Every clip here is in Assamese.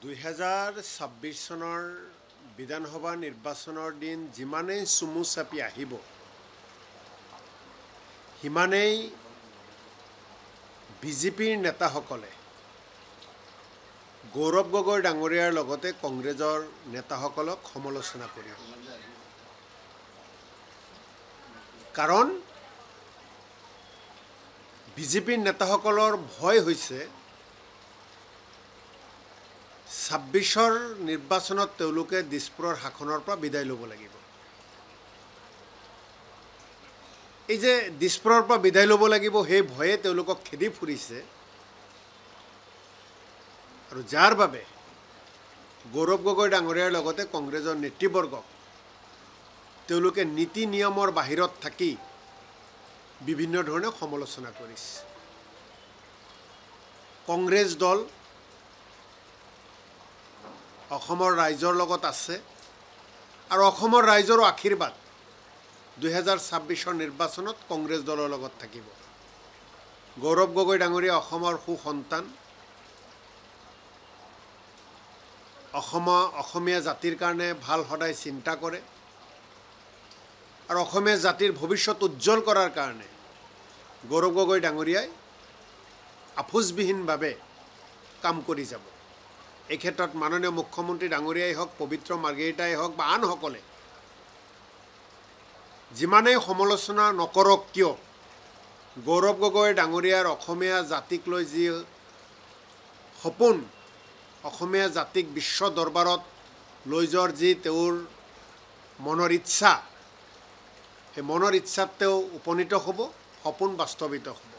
2026 চনৰ বিধানসভা নিৰ্বাচনৰ দিন যিমানেই চুমু চাপি আহিব সিমানেই বিজেপিৰ নেতাসকলে গৌৰৱ গগৈ ডাঙৰীয়াৰ লগতে কংগ্ৰেছৰ নেতাসকলক সমালোচনা কৰিব। কাৰণ বিজেপিৰ নেতাসকলৰ ভয় হৈছে 26ৰ নিৰ্বাচনত তেওঁলোকে দিছপুৰৰ শাসনৰ পৰা বিদায় ল'ব লাগিব। এই যে দিছপুৰৰ পৰা বিদায় ল'ব লাগিব সেই ভয়ে তেওঁলোকক খেদি ফুৰিছে আৰু যাৰ বাবে গৌৰৱ গগৈ ডাঙৰীয়াৰ লগতে কংগ্ৰেছৰ নেতৃবৰ্গক তেওঁলোকে নীতি নিয়মৰ বাহিৰত থাকি বিভিন্ন ধৰণে সমালোচনা কৰিছে। কংগ্ৰেছ দল অসমৰ ৰাইজৰ লগত আছে আৰু অসমৰ ৰাইজৰো আশীৰ্বাদ 2026ৰ নিৰ্বাচনত কংগ্ৰেছ দলৰ লগত থাকিব। গৌৰৱ গগৈ ডাঙৰীয়া অসমৰ সুসন্তান, অসমীয়া জাতিৰ কাৰণে ভাল সদায় চিন্তা কৰে আৰু অসমীয়া জাতিৰ ভৱিষ্যত উজ্জ্বল কৰাৰ কাৰণে গৌৰৱ গগৈ ডাঙৰীয়াই আপোচবিহীনভাৱে কাম কৰি যাব। এই ক্ষেত্ৰত মাননীয় মুখ্যমন্ত্ৰী ডাঙৰীয়াই হওক, পবিত্ৰ মাৰ্ঘেৰিটাই হওক বা আনসকলে যিমানেই সমালোচনা নকৰক কিয় গৌৰৱ গগৈ ডাঙৰীয়াৰ অসমীয়া জাতিক লৈ যি সপোন, অসমীয়া জাতিক বিশ্ব দৰবাৰত লৈ যোৱাৰ যি তেওঁৰ মনৰ ইচ্ছা, সেই মনৰ ইচ্ছাত তেওঁ উপনীত হ'ব, সপোন বাস্তৱিত হ'ব।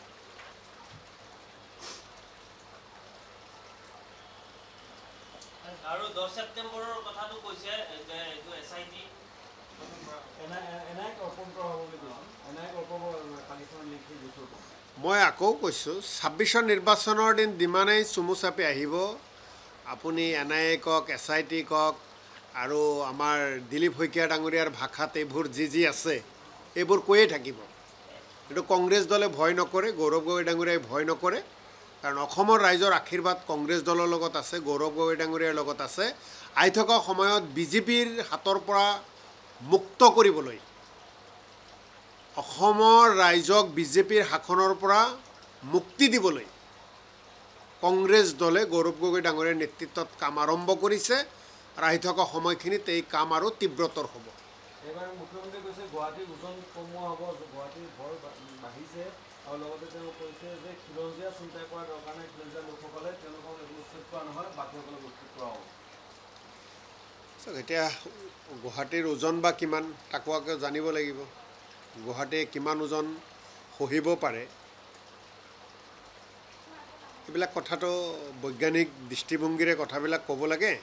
আৰু 10 ছেপ্টেম্বৰৰ কথাটো কৈছে যে এইটো এছআইটি মই আকৌ কৈছোঁ 26ৰ নিৰ্বাচনৰ দিন যিমানেই চুমু চাপি আহিব আপুনি NIA কওক, SIT কওক আৰু আমাৰ দিলীপ শইকীয়া ডাঙৰীয়াৰ ভাষাত এইবোৰ যি আছে এইবোৰ কৈয়ে থাকিব। এইটো কংগ্ৰেছ দলে ভয় নকৰে, গৌৰৱ গগৈ ডাঙৰীয়াই ভয় নকৰে, কাৰণ অসমৰ ৰাইজৰ আশীৰ্বাদ কংগ্ৰেছ দলৰ লগত আছে, গৌৰৱ গগৈ ডাঙৰীয়াৰ লগত আছে। আহি থকা সময়ত বিজেপিৰ হাতৰ পৰা মুক্ত কৰিবলৈ, অসমৰ ৰাইজক বিজেপিৰ শাসনৰ পৰা মুক্তি দিবলৈ কংগ্ৰেছ দলে গৌৰৱ গগৈ ডাঙৰীয়াৰ নেতৃত্বত কাম আৰম্ভ কৰিছে আৰু আহি থকা সময়খিনিত এই কাম আৰু তীব্ৰতৰ হ'ব। এইবাৰ মুখ্যমন্ত্ৰীয়ে কৈছে গুৱাহাটীৰ ওজন কমোৱা হ'ব, গুৱাহাটীৰ ভয় বাঢ়িছে আৰু লগতে তেওঁ কৈছে যে খিলঞ্জীয়া চিন্তা কৰাৰ দৰকাৰ নাই, খিলঞ্জীয়া লোকসকলে তেওঁলোকক এইবোৰ উচ্ছেদ কৰা নহয়, বাকীসকলক উচ্ছেদ কৰা হ'ব। এতিয়া গুৱাহাটীৰ ওজন বা কিমান তাকো জানিব লাগিব। গুৱাহাটীয়ে কিমান ওজন সহিব পাৰে এইবিলাক কথাটো বৈজ্ঞানিক দৃষ্টিভংগীৰে কথাবিলাক ক'ব লাগে।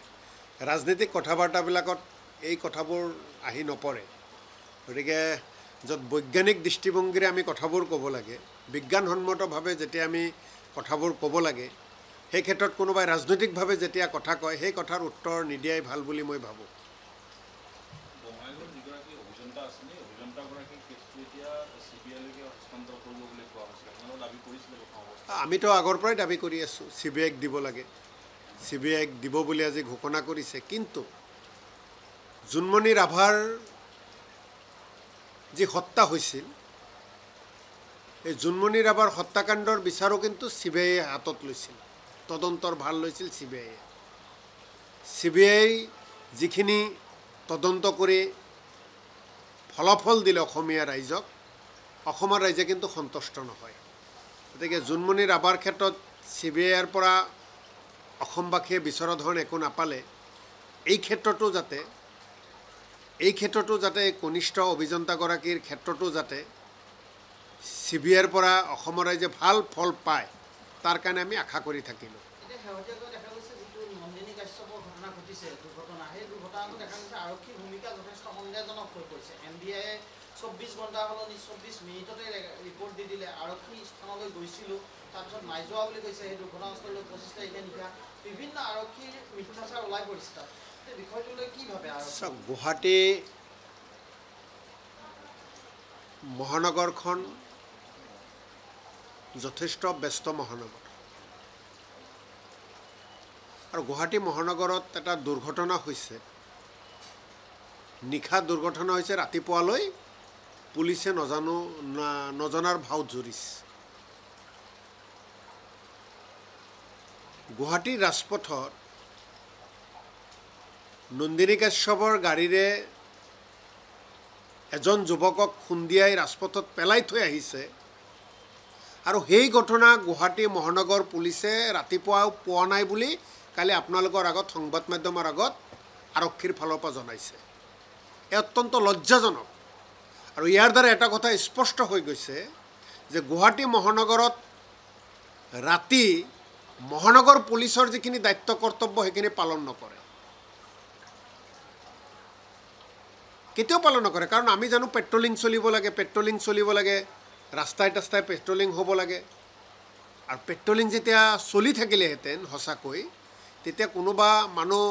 ৰাজনীতিক কথা বাৰ্তাবিলাকত এই কথাবোৰ আহি নপৰে। গতিকে য'ত বৈজ্ঞানিক দৃষ্টিভংগীৰে আমি কথাবোৰ ক'ব লাগে, বিজ্ঞানসন্মতভাৱে যেতিয়া আমি কথাবোৰ ক'ব লাগে, সেই ক্ষেত্ৰত কোনোবাই ৰাজনৈতিকভাৱে যেতিয়া কথা কয় সেই কথাৰ উত্তৰ নিদিয়াই ভাল বুলি মই ভাবোঁ। আমিতো আগৰ পৰাই দাবী কৰি আছোঁ CBIক দিব লাগে, CBIক দিব বুলি আজি ঘোষণা কৰিছে। কিন্তু জোনমণি ৰাভাৰ যি হত্যা হৈছিল, এই জোনমণি ৰাভাৰ হত্যাকাণ্ডৰ বিচাৰো কিন্তু CBIয়ে হাতত লৈছিল, তদন্তৰ ভাৰ লৈছিল CBIয়ে। CBI যিখিনি তদন্ত কৰি ফলাফল দিলে অসমীয়া ৰাইজক, অসমৰ ৰাইজে কিন্তু সন্তুষ্ট নহয়। গতিকে জোনমণি ৰাভাৰ ক্ষেত্ৰত CBIৰ পৰা অসমবাসীয়ে বিচৰা ধৰণ একো নাপালে, এই ক্ষেত্ৰতো যাতে কনিষ্ঠ অভিযন্তাগৰাকীৰ ক্ষেত্ৰতো যাতে CBIৰ পৰা অসমৰ ৰাইজে ভাল ফল পায়, তাৰ কাৰণে আমি আশা কৰি থাকিলোঁ। আৰক্ষীৰ ভূমিকা যথেষ্ট সন্দেহজনক হৈ পৰিছে। NDAয়ে 24 ঘণ্টা সলনি 24 মিনিটতে ৰিপৰ্ট দি দিলে। আৰক্ষী স্থানলৈ গৈছিলোঁ, তাৰপিছত নাই যোৱা বুলি কৈছে। সেই দুৰ্ঘটনাস্থলীলৈ 25 তাৰিখে নিশা বিভিন্ন আৰক্ষীৰ মিথ্যাচাৰ ওলাই পৰিছে। তাত এই বিষয়টোলৈ কি ভাবে? গুৱাহাটী মহানগৰখন যথেষ্ট ব্যস্ত মহানগৰ আৰু গুৱাহাটী মহানগৰত এটা দুৰ্ঘটনা হৈছে নিশা দুৰ্ঘটনা হৈছে ৰাতিপুৱালৈ পুলিচে নজনাৰ ভাও জুৰিছে গুৱাহাটীৰ ৰাজপথত নন্দিনী কাশ্যপৰ গাড়ীৰে এজন যুৱকক খুন্দিয়াই ৰাজপথত পেলাই থৈ আহিছে আৰু সেই ঘটনা গুৱাহাটী মহানগৰ পুলিচে ৰাতিপুৱাও পোৱা নাই বুলি কালি আপোনালোকৰ আগত সংবাদ মাধ্যমৰ আগত আৰক্ষীৰ ফালৰ পৰা জনাইছে অত্যন্ত লজ্জাজনক আৰু ইয়াৰ দ্বাৰা এটা কথা স্পষ্ট হৈ গৈছে যে গুৱাহাটী মহানগৰত ৰাতি মহানগৰ পুলিচৰ যিখিনি দায়িত্ব কৰ্তব্য সেইখিনি পালন নকৰে কেতিয়াও পালন নকৰে কাৰণ আমি জানো পেট্ৰলিং চলিব লাগে ৰাস্তাই পেট্ৰলিং হ'ব লাগে আৰু পেট্ৰলিং যেতিয়া চলি থাকিলেহেঁতেন সঁচাকৈ তেতিয়া কোনোবা মানুহ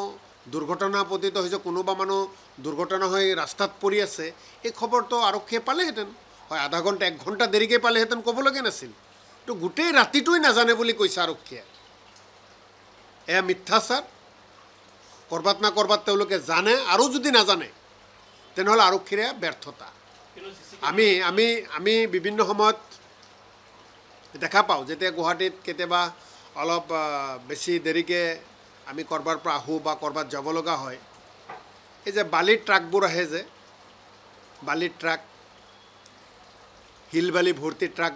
দুৰ্ঘটনাপতিত হৈছে কোনোবা মানুহ দুৰ্ঘটনা হৈ ৰাস্তাত পৰি আছে এই খবৰটো আৰক্ষীয়ে পালেহেঁতেন হয় আধা ঘণ্টা 1 ঘণ্টা দেৰিকৈ পালেহেঁতেন ক'বলগীয়া নাছিল তো গোটেই ৰাতিটোই নাজানে বুলি কৈছে আৰক্ষীয়ে এয়া মিথ্যাচাৰ ক'ৰবাত না ক'ৰবাত তেওঁলোকে জানে আৰু যদি নাজানে তেনেহ'লে আৰক্ষীৰে ব্যৰ্থতা আমি বিভিন্ন সময়ত দেখা পাওঁ যেতিয়া গুৱাহাটীত কেতিয়াবা অলপ বেছি দেৰিকৈ আমি ক'ৰবাৰ পৰা আহোঁ বা ক'ৰবাত যাব লগা হয় এই যে বালিৰ ট্ৰাকবোৰ আহে যে বালিৰ ট্ৰাক শিল বালি ভৰ্তি ট্ৰাক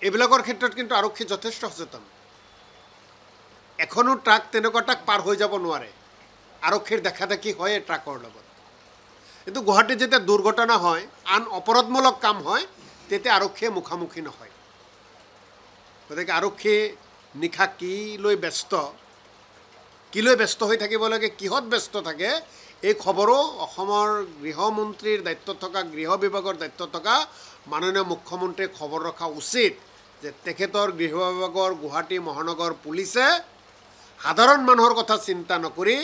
এইবিলাকৰ ক্ষেত্ৰত কিন্তু আৰক্ষী যথেষ্ট সচেতন এখনো ট্ৰাক তেনেকুৱা ট্ৰাক পাৰ হৈ যাব নোৱাৰে আৰক্ষীৰ দেখাদেখি হয় এই ট্ৰাকৰ লগত কিন্তু গুৱাহাটীত যেতিয়া দুৰ্ঘটনা হয় আন অপৰাধমূলক কাম হয় তেতিয়া আৰক্ষীয়ে মুখামুখি নহয় গতিকে আৰক্ষী নিশা কি লৈ ব্যস্ত হৈ থাকিব লাগে কিহত ব্যস্ত থাকে এই খবৰো অসমৰ গৃহমন্ত্ৰীৰ দায়িত্বত থকা গৃহ বিভাগৰ দায়িত্বত থকা মাননীয় মুখ্যমন্ত্ৰীয়ে খবৰ ৰখা উচিত যে তেখেতৰ গৃহ বিভাগৰ গুৱাহাটী মহানগৰ পুলিচে সাধাৰণ মানুহৰ কথা চিন্তা নকৰি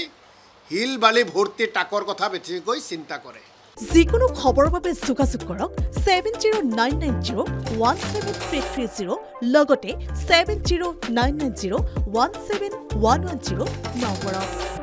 হিল বালি ভৰ্তি ট্ৰাকৰ কথা বেছিকৈ চিন্তা কৰে যিকোনো খবৰৰ বাবে যোগাযোগ কৰক 7099017330 লগতে 7099017110 নম্বৰত